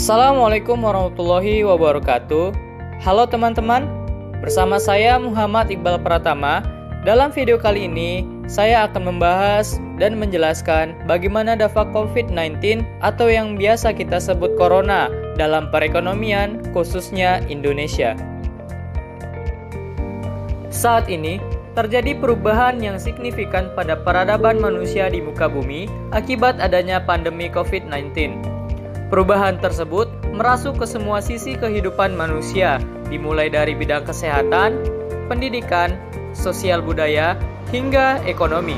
Assalamualaikum warahmatullahi wabarakatuh. Halo teman-teman, bersama saya Muhammad Iqbal Pratama. Dalam video kali ini, saya akan membahas dan menjelaskan bagaimana dampak COVID-19 atau yang biasa kita sebut Corona dalam perekonomian, khususnya Indonesia. Saat ini, terjadi perubahan yang signifikan pada peradaban manusia di muka bumi akibat adanya pandemi COVID-19. Perubahan tersebut merasuk ke semua sisi kehidupan manusia, dimulai dari bidang kesehatan, pendidikan, sosial budaya, hingga ekonomi.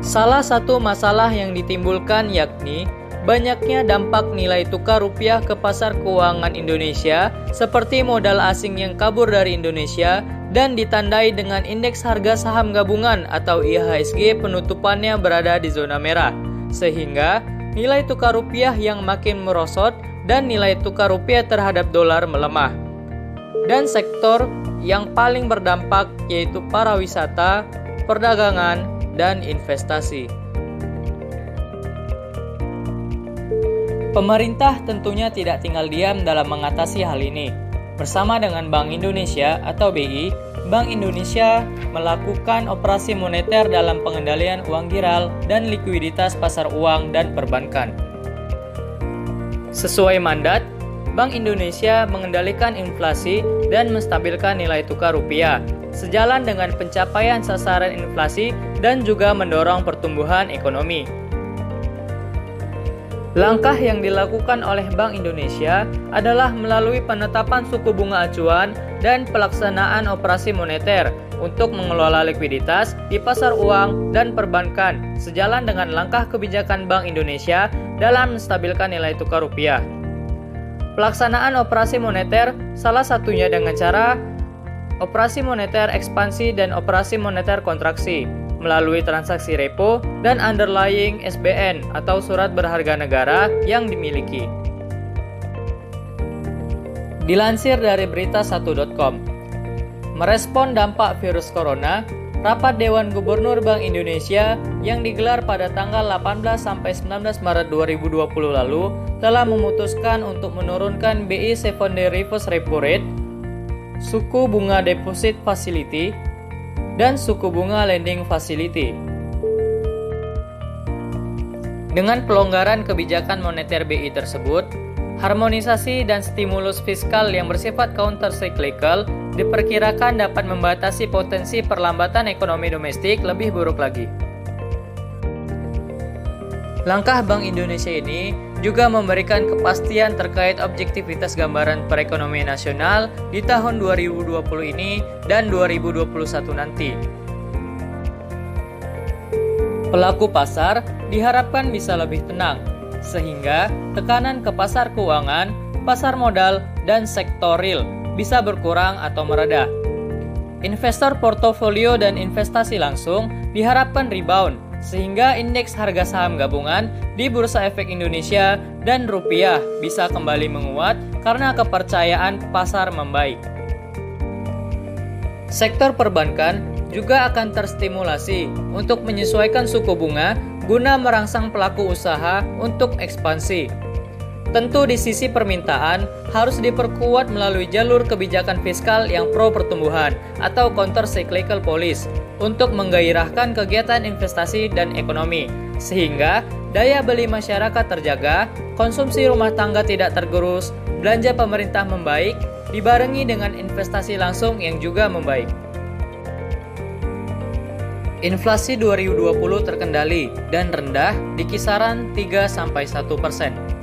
Salah satu masalah yang ditimbulkan yakni banyaknya dampak nilai tukar rupiah ke pasar keuangan Indonesia, seperti modal asing yang kabur dari Indonesia dan ditandai dengan indeks harga saham gabungan atau IHSG penutupannya berada di zona merah, sehingga nilai tukar rupiah yang makin merosot dan nilai tukar rupiah terhadap dolar melemah. Dan sektor yang paling berdampak yaitu pariwisata, perdagangan, dan investasi. Pemerintah tentunya tidak tinggal diam dalam mengatasi hal ini. Bersama dengan Bank Indonesia atau BI, Bank Indonesia melakukan operasi moneter dalam pengendalian uang giral dan likuiditas pasar uang dan perbankan. Sesuai mandat, Bank Indonesia mengendalikan inflasi dan menstabilkan nilai tukar rupiah, sejalan dengan pencapaian sasaran inflasi dan juga mendorong pertumbuhan ekonomi. Langkah yang dilakukan oleh Bank Indonesia adalah melalui penetapan suku bunga acuan dan pelaksanaan operasi moneter untuk mengelola likuiditas di pasar uang dan perbankan, sejalan dengan langkah kebijakan Bank Indonesia dalam menstabilkan nilai tukar rupiah. Pelaksanaan operasi moneter salah satunya dengan cara operasi moneter ekspansi dan operasi moneter kontraksi melalui transaksi repo dan underlying SBN atau surat berharga negara yang dimiliki. Dilansir dari berita1.com, merespon dampak virus corona, rapat Dewan Gubernur Bank Indonesia yang digelar pada tanggal 18-19 Maret 2020 lalu telah memutuskan untuk menurunkan BI 7-day reverse repo rate, suku bunga deposit facility, dan suku bunga lending facility. Dengan pelonggaran kebijakan moneter BI tersebut, harmonisasi dan stimulus fiskal yang bersifat counter-cyclical diperkirakan dapat membatasi potensi perlambatan ekonomi domestik lebih buruk lagi. Langkah Bank Indonesia ini juga memberikan kepastian terkait objektivitas gambaran perekonomian nasional di tahun 2020 ini dan 2021 nanti. Pelaku pasar diharapkan bisa lebih tenang, sehingga tekanan ke pasar keuangan, pasar modal, dan sektor real bisa berkurang atau mereda. Investor portofolio dan investasi langsung diharapkan rebound, sehingga indeks harga saham gabungan di Bursa Efek Indonesia dan rupiah bisa kembali menguat karena kepercayaan pasar membaik. Sektor perbankan juga akan terstimulasi untuk menyesuaikan suku bunga guna merangsang pelaku usaha untuk ekspansi. Tentu di sisi permintaan harus diperkuat melalui jalur kebijakan fiskal yang pro pertumbuhan atau counter cyclical policy untuk menggairahkan kegiatan investasi dan ekonomi, sehingga daya beli masyarakat terjaga, konsumsi rumah tangga tidak tergerus, belanja pemerintah membaik, dibarengi dengan investasi langsung yang juga membaik. Inflasi 2020 terkendali dan rendah di kisaran 3-1%.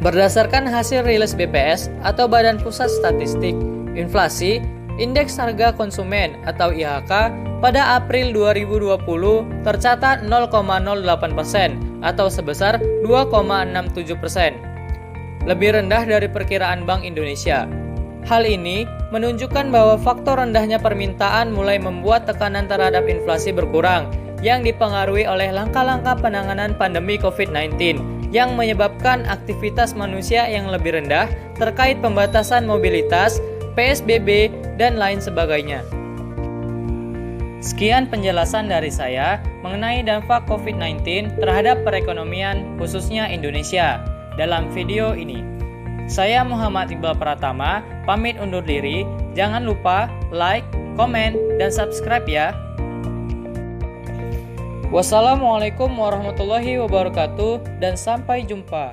Berdasarkan hasil rilis BPS atau Badan Pusat Statistik, inflasi Indeks Harga Konsumen atau IHK pada April 2020 tercatat 0,08% atau sebesar 2,67%, lebih rendah dari perkiraan Bank Indonesia. Hal ini menunjukkan bahwa faktor rendahnya permintaan mulai membuat tekanan terhadap inflasi berkurang, yang dipengaruhi oleh langkah-langkah penanganan pandemi COVID-19 yang menyebabkan aktivitas manusia yang lebih rendah terkait pembatasan mobilitas, PSBB, dan lain sebagainya. Sekian penjelasan dari saya mengenai dampak COVID-19 terhadap perekonomian khususnya Indonesia dalam video ini. Saya Muhammad Iqbal Pratama, pamit undur diri. Jangan lupa like, komen, dan subscribe ya. Wassalamualaikum warahmatullahi wabarakatuh dan sampai jumpa.